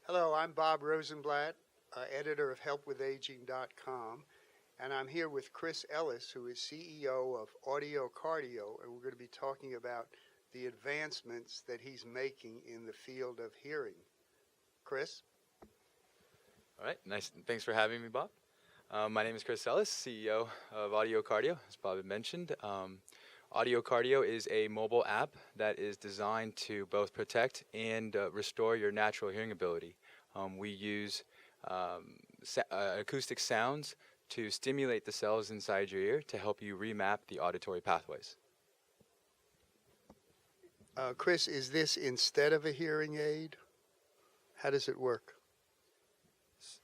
Hello, I'm Bob Rosenblatt, editor of HelpWithAging.com, and I'm here with Chris Ellis, who is CEO of Audio Cardio, and we're going to be talking about the advancements that he's making in the field of hearing. Chris? All right, nice. Thanks for having me, Bob. My name is Chris Ellis, CEO of Audio Cardio, as Bob had mentioned. Audio Cardio is a mobile app that is designed to both protect and restore your natural hearing ability. We use acoustic sounds to stimulate the cells inside your ear to help you remap the auditory pathways. Chris, is this instead of a hearing aid? How does it work?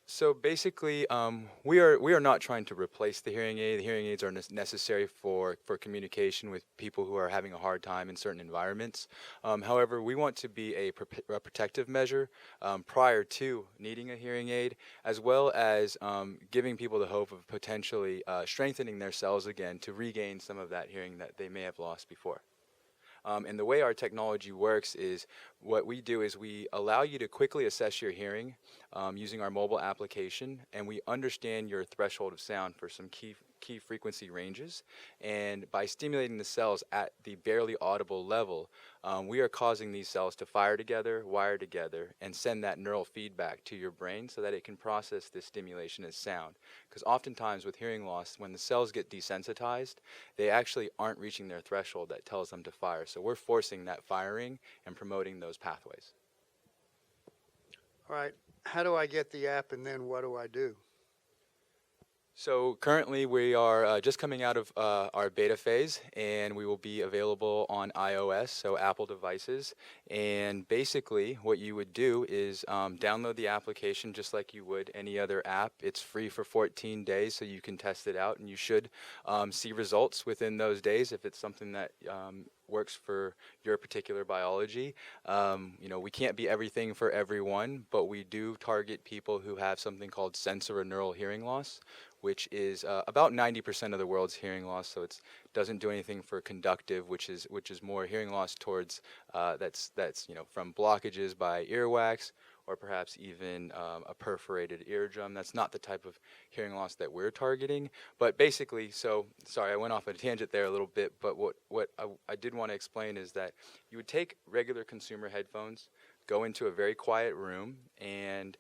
So basically, we are not trying to replace the hearing aid. The hearing aids are necessary for communication with people who are having a hard time in certain environments. However, we want to be a protective measure prior to needing a hearing aid, as well as giving people the hope of potentially strengthening their cells again to regain some of that hearing that they may have lost before. And the way our technology works is what we do is we allow you to quickly assess your hearing using our mobile application, and we understand your threshold of sound for some key frequency ranges. And by stimulating the cells at the barely audible level, we are causing these cells to fire together, wire together, and send that neural feedback to your brain so that it can process this stimulation as sound. Because oftentimes with hearing loss, when the cells get desensitized, they actually aren't reaching their threshold that tells them to fire. So we're forcing that firing and promoting those pathways. All right, how do I get the app and then what do I do? So currently we are just coming out of our beta phase, and we will be available on iOS, so Apple devices. And basically what you would do is download the application just like you would any other app. It's free for 14 days, so you can test it out, and you should see results within those days if it's something that works for your particular biology. We can't be everything for everyone, but we do target people who have something called sensorineural hearing loss, which is about 90% of the world's hearing loss. So it doesn't do anything for conductive, which is more hearing loss towards that's from blockages by earwax, or perhaps even a perforated eardrum. That's not the type of hearing loss that we're targeting. But basically, so sorry, I went off on a tangent there a little bit, but what I did want to explain is that you would take regular consumer headphones, go into a very quiet room, and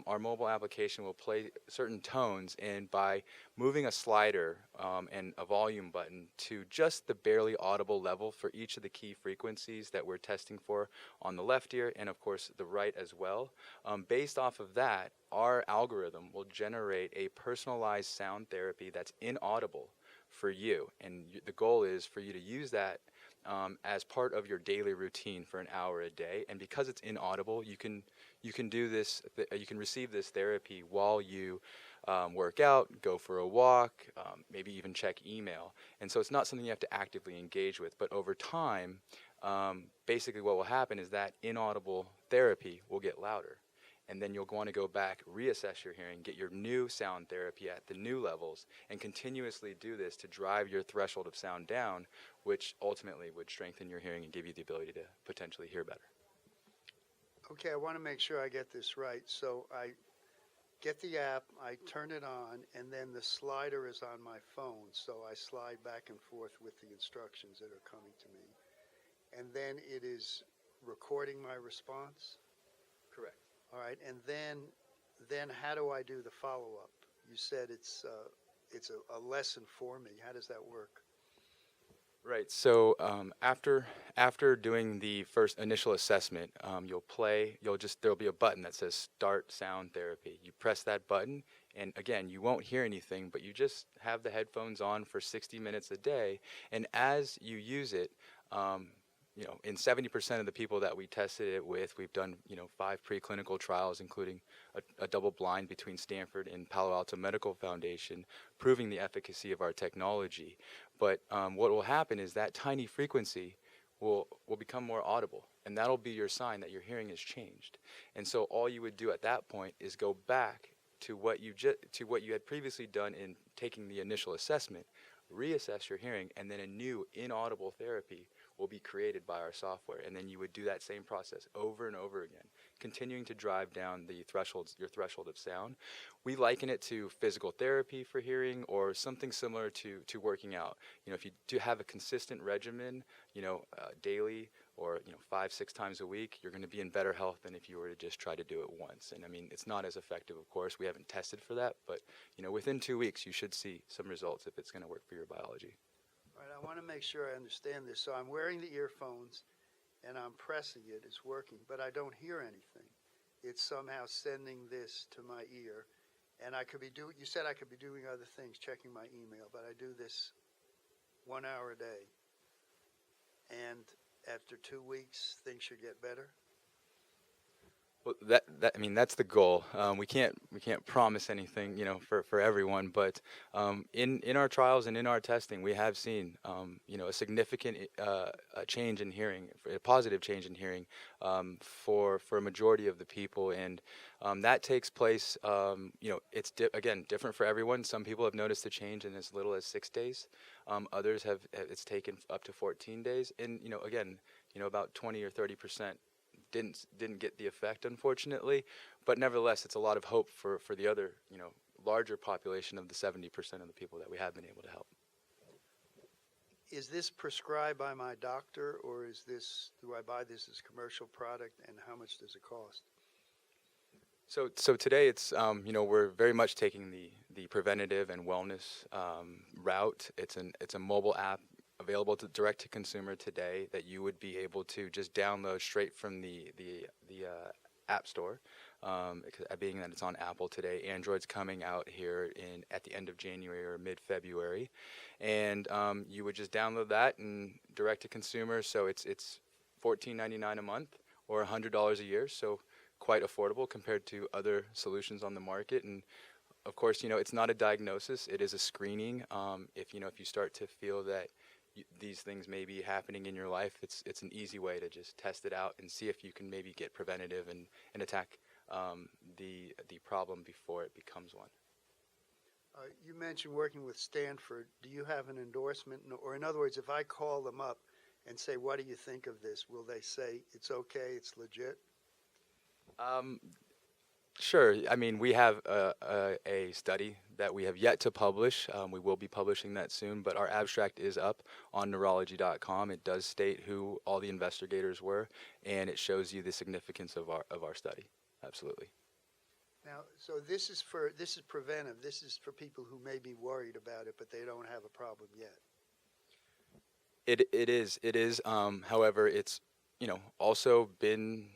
our mobile application will play certain tones, and by moving a slider and a volume button to just the barely audible level for each of the key frequencies that we're testing for on the left ear and of course the right as well, based off of that, our algorithm will generate a personalized sound therapy that's inaudible for you. And the goal is for you to use that as part of your daily routine for an hour a day. And because it's inaudible, you can do this. You can receive this therapy while you work out, go for a walk, maybe even check email. And so it's not something you have to actively engage with. But over time, basically what will happen is that inaudible therapy will get louder. And then you'll want to go back, reassess your hearing, get your new sound therapy at the new levels, and continuously do this to drive your threshold of sound down, which ultimately would strengthen your hearing and give you the ability to potentially hear better. Okay, I want to make sure I get this right. So I get the app, I turn it on, and then the slider is on my phone. So I slide back and forth with the instructions that are coming to me. And then it is recording my response? Correct. All right, and then how do I do the follow-up? You said it's a lesson for me. How does that work? Right. So after doing the first initial assessment, there'll be a button that says Start Sound Therapy. You press that button, and again, you won't hear anything, but you just have the headphones on for 60 minutes a day, and as you use it, in 70% of the people that we tested it with, we've done 5 preclinical trials, including a double blind between Stanford and Palo Alto Medical Foundation, proving the efficacy of our technology. But what will happen is that tiny frequency will become more audible, and that'll be your sign that your hearing has changed. And so all you would do at that point is go back to what you had previously done in taking the initial assessment, reassess your hearing, and then a new inaudible therapy will be created by our software. And then you would do that same process over and over again, continuing to drive down your threshold of sound. We liken it to physical therapy for hearing, or something similar to working out. If you do have a consistent regimen, daily, or 5-6 times a week, you're going to be in better health than if you were to just try to do it once. And I mean, it's not as effective, of course. We haven't tested for that, but within 2 weeks, you should see some results if it's going to work for your biology. All right, I want to make sure I understand this. So I'm wearing the earphones, and I'm pressing it. It's working, but I don't hear anything. It's somehow sending this to my ear, and you said I could be doing other things, checking my email, but I do this 1 hour a day. And after 2 weeks, things should get better. Well, that's the goal. We can't promise anything, for everyone. But in our trials and in our testing, we have seen, a significant a change in hearing, a positive change in hearing, for a majority of the people. And that takes place. It's again different for everyone. Some people have noticed the change in as little as 6 days. Others it's taken up to 14 days. And again, about 20 or 30% didn't get the effect, unfortunately, but nevertheless, it's a lot of hope for the other, larger population of the 70% of the people that we have been able to help. Is this prescribed by my doctor, or do I buy this as commercial product, and how much does it cost? So today it's, we're very much taking the preventative and wellness route. It's a mobile app available direct to consumer today that you would be able to just download straight from the App Store. Being that it's on Apple today, Android's coming out here at the end of January or mid-February, and you would just download that and direct to consumer. So it's $14.99 a month or $100 a year. So quite affordable compared to other solutions on the market. And of course, it's not a diagnosis; it is a screening. If you start to feel that these things may be happening in your life, it's an easy way to just test it out and see if you can maybe get preventative and attack the problem before it becomes one. You mentioned working with Stanford. Do you have an endorsement? Or in other words, if I call them up and say, what do you think of this, will they say, it's okay, it's legit? Sure. I mean, we have a study that we have yet to publish. We will be publishing that soon, but our abstract is up on neurology.com. It does state who all the investigators were, and it shows you the significance of our study. Absolutely. Now, so this is preventive. This is for people who may be worried about it, but they don't have a problem yet. It is. However, it's also been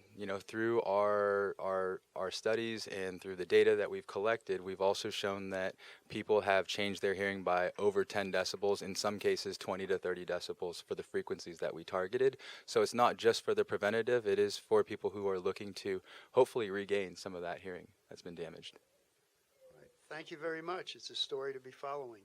through our studies and through the data that we've collected, we've also shown that people have changed their hearing by over 10 decibels, in some cases 20 to 30 decibels for the frequencies that we targeted. So it's not just for the preventative, it is for people who are looking to hopefully regain some of that hearing that's been damaged. Right. Thank you very much. It's a story to be following.